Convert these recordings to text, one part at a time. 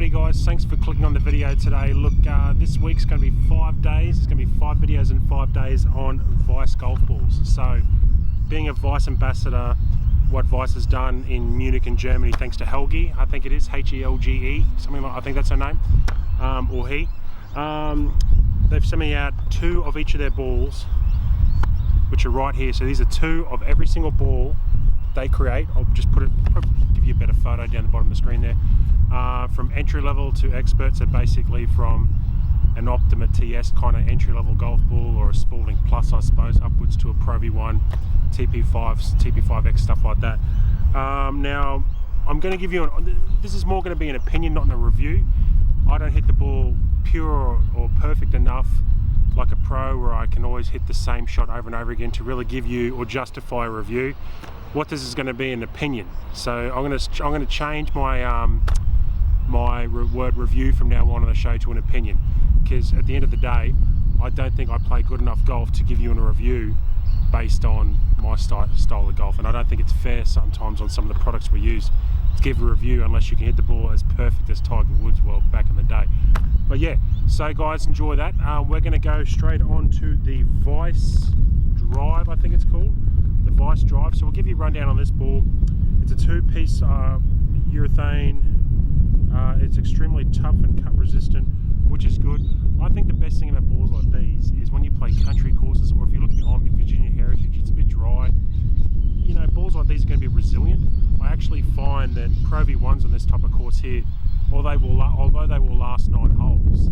Alrighty guys, thanks for clicking on the video today. Look, this week's going to be 5 days. It's going to be 5 videos in 5 days on Weiss golf balls. So, being a Weiss ambassador, what Weiss has done in Munich and Germany, thanks to Helge, I think it is, Helge, something like, I think that's her name, or he. They've sent me out 2 of each of their balls, which are right here. So these are 2 of every single ball they create. I'll just put it, probably give you a better photo down the bottom of the screen there. From entry level to expert, so basically from an Optima TS kind of entry level golf ball, or a Spalding Plus I suppose, upwards to a Pro V1, TP5s, TP5X, stuff like that. Now I'm going to give you, this is more going to be an opinion, not a review. I don't hit the ball pure or perfect enough like a pro, where I can always hit the same shot over and over again to really give you or justify a review. What this is going to be an opinion. So I'm going to change my word review from now on the show to an opinion, because at the end of the day, I don't think I play good enough golf to give you a review based on my style of golf, and I don't think it's fair sometimes on some of the products we use to give a review unless you can hit the ball as perfect as Tiger Woods well back in the day. But yeah, so guys, enjoy that. We're going to go straight on to the Weiss Drive, I think it's called, the Weiss Drive. So we'll give you a rundown on this ball. It's a 2-piece urethane. It's extremely tough and cut resistant, which is good. I think the best thing about balls like these is when you play country courses, or if you look behind me, Virginia Heritage, it's a bit dry. You know, balls like these are going to be resilient. I actually find that Pro V1s on this type of course here, although they will last 9 holes,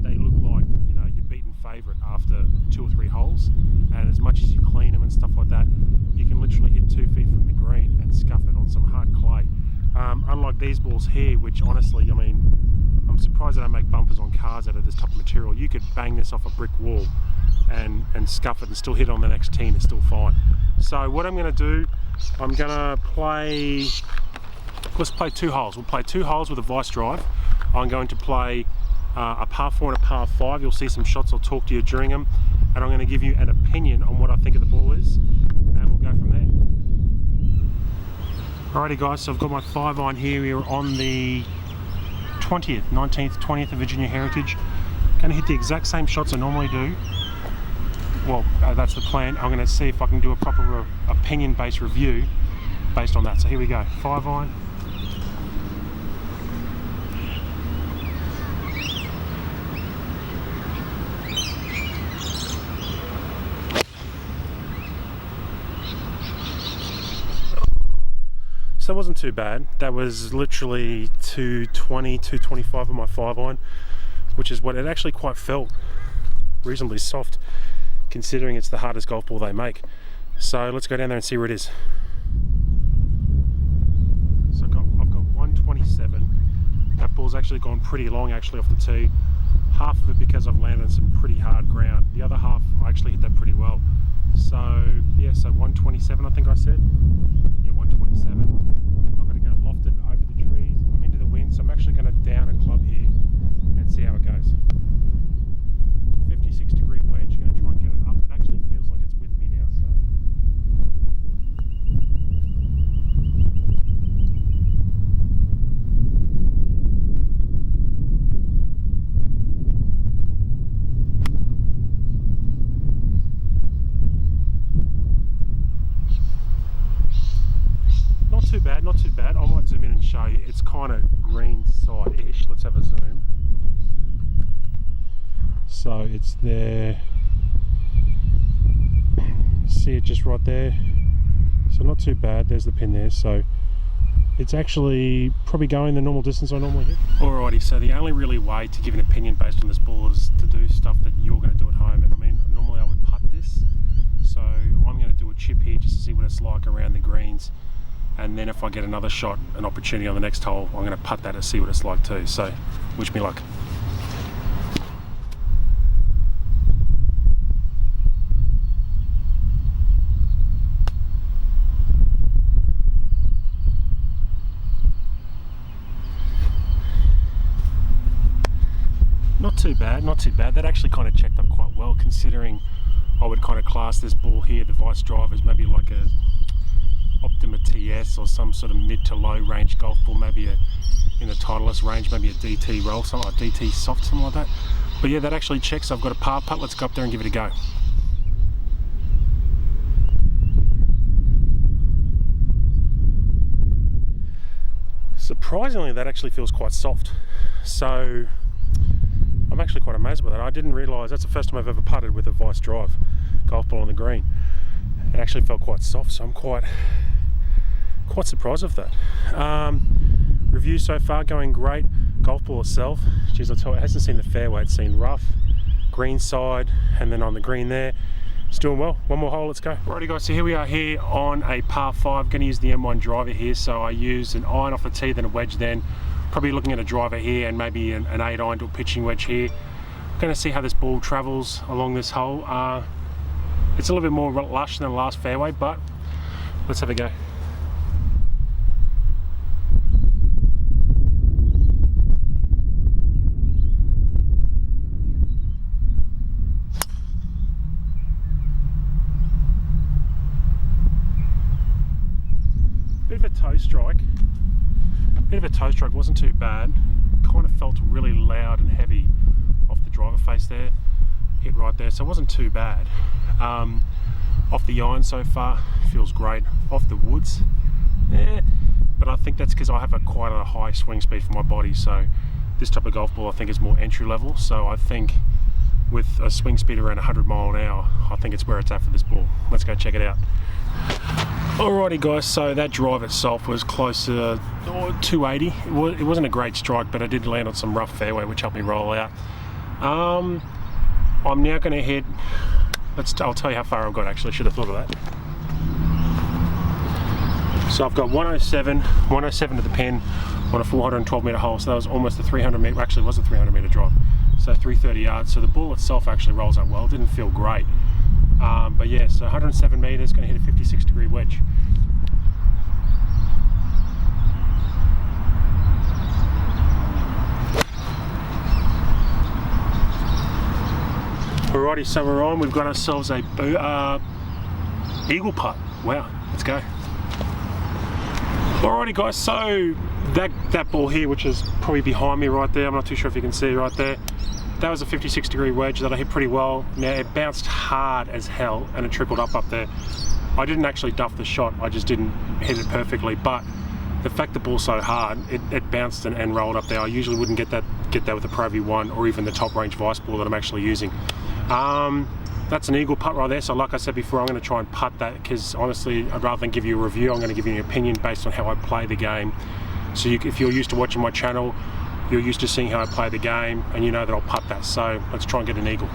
they look like, you know, your beaten favourite after 2 or 3 holes. And as much as you clean them and stuff like that, you can literally hit 2 feet from the green and scuff it on some hard clay. Unlike these balls here, which honestly, I mean, I'm surprised they don't make bumpers on cars out of this type of material. You could bang this off a brick wall and scuff it and still hit it on the next tee and it's still fine. So what I'm going to do, I'm going to play, let's play 2 holes. We'll play 2 holes with a Weiss Drive. I'm going to play a par 4 and a par 5. You'll see some shots, I'll talk to you during them. And I'm going to give you an opinion on what I think of the ball is. And we'll go from there. Alrighty guys, so I've got my 5-iron here. We're on the 19th, 20th of Virginia Heritage. Going to hit the exact same shots I normally do. Well, that's the plan. I'm going to see if I can do a proper opinion-based review based on that. So here we go, 5-iron. That wasn't too bad. That was literally 220, 225 on my 5-iron, which is what it actually quite felt, reasonably soft, considering it's the hardest golf ball they make. So let's go down there and see where it is. So I've got 127. That ball's actually gone pretty long actually off the tee. Half of it because I've landed on some pretty hard ground. The other half, I actually hit that pretty well. So yeah, so 127 I think I said. Yeah, 127. I've got to go lofted over the trees. I'm into the wind, so I'm actually going to down a club here and see how it goes. 56 degree wedge, going to try and get it up. It actually feels like it's with me now, so. Not too bad. I might zoom in and show you. It's kind of green side-ish. Let's have a zoom. So it's there. See it just right there. So not too bad. There's the pin there. So it's actually probably going the normal distance I normally hit. Alrighty, so the only really way to give an opinion based on this ball is to do stuff that you're going to do at home. And I mean, normally I would putt this. So I'm going to do a chip here just to see what it's like around the greens. And then if I get another shot, an opportunity on the next hole, I'm going to putt that to see what it's like too. So, wish me luck. Not too bad, not too bad. That actually kind of checked up quite well, considering I would kind of class this ball here, the Weiss Drive, as maybe like a Optima TS or some sort of mid to low range golf ball, maybe in the Titleist range, maybe a DT roll, something like DT soft, something like that. But yeah, that actually checks. I've got a par putt. Let's go up there and give it a go. Surprisingly, that actually feels quite soft. So I'm actually quite amazed by that. I didn't realise that's the first time I've ever putted with a Vice drive golf ball on the green. It actually felt quite soft, so I'm quite surprised of that. Review so far going great. Golf ball itself, geez, I'll tell you, it hasn't seen the fairway. It's seen rough, green side, and then on the green there. It's doing well. One more hole, let's go. Alrighty guys, so here we are here on a par 5. Going to use the M1 driver here, so I use an iron off the tee, then a wedge then. Probably looking at a driver here and maybe an 8 iron to a pitching wedge here. Going to see how this ball travels along this hole. It's a little bit more lush than the last fairway, but let's have a go. Bit of a toe strike, wasn't too bad. Kind of felt really loud and heavy off the driver face there. Hit right there, so it wasn't too bad. Off the iron so far, feels great. Off the woods, but I think that's because I have quite a high swing speed for my body, so this type of golf ball I think is more entry level. So I think with a swing speed around 100 mile an hour, I think it's where it's at for this ball. Let's go check it out. Alrighty guys, so that drive itself was close to 280. It wasn't a great strike, but I did land on some rough fairway which helped me roll out. I'm now going to head, I'll tell you how far I've got actually, should have thought of that. So I've got 107 to the pin on a 412 metre hole, so that was almost a 300 metre, actually it was a 300 metre drive, so 330 yards. So the ball itself actually rolls out well, it didn't feel great. But yeah, so 107 metres, going to hit a 56-degree wedge. Alrighty, so we're on. We've got ourselves a eagle putt. Wow, let's go. Alrighty guys, so that ball here, which is probably behind me right there, I'm not too sure if you can see right there, that was a 56-degree wedge that I hit pretty well. Now it bounced hard as hell and it trickled up there. I didn't actually duff the shot, I just didn't hit it perfectly, but the fact the ball's so hard, it bounced and rolled up there. I usually wouldn't get that with the Pro V1 or even the top range Vice ball that I'm actually using. That's an eagle putt right there, so like I said before, I'm going to try and putt that because honestly, I'd rather than give you a review, I'm going to give you an opinion based on how I play the game. So if you're used to watching my channel, you're used to seeing how I play the game and you know that I'll putt that. So let's try and get an eagle.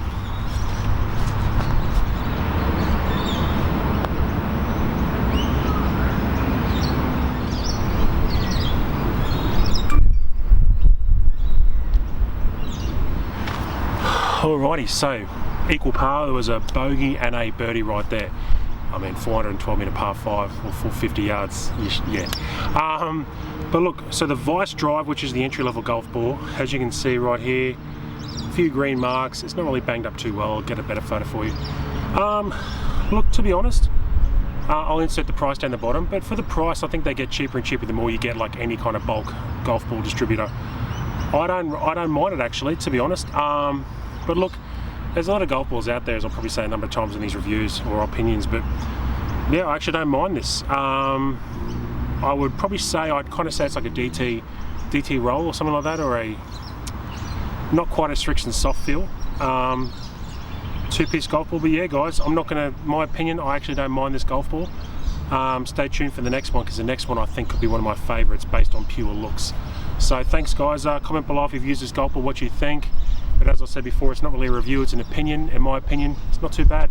Alrighty, so equal par, there was a bogey and a birdie right there. I mean, 412 metre par 5 or 450 yards, yeah. But look, so the Vice drive, which is the entry-level golf ball, as you can see right here, a few green marks. It's not really banged up too well. I'll get a better photo for you. Look, to be honest, I'll insert the price down the bottom, but for the price, I think they get cheaper and cheaper the more you get like any kind of bulk golf ball distributor. I don't mind it actually, to be honest. But look, there's a lot of golf balls out there, as I'll probably say a number of times in these reviews or opinions, but yeah, I actually don't mind this. I would probably say, I'd kind of say it's like a DT roll or something like that, or a not quite a Strixon soft feel. Two-piece golf ball, but yeah guys, I'm not gonna, my opinion, I actually don't mind this golf ball. Stay tuned for the next one, because the next one I think could be one of my favorites based on pure looks. So thanks guys, comment below if you've used this golf ball, what you think. But as I said before, it's not really a review, it's an opinion. In my opinion, it's not too bad.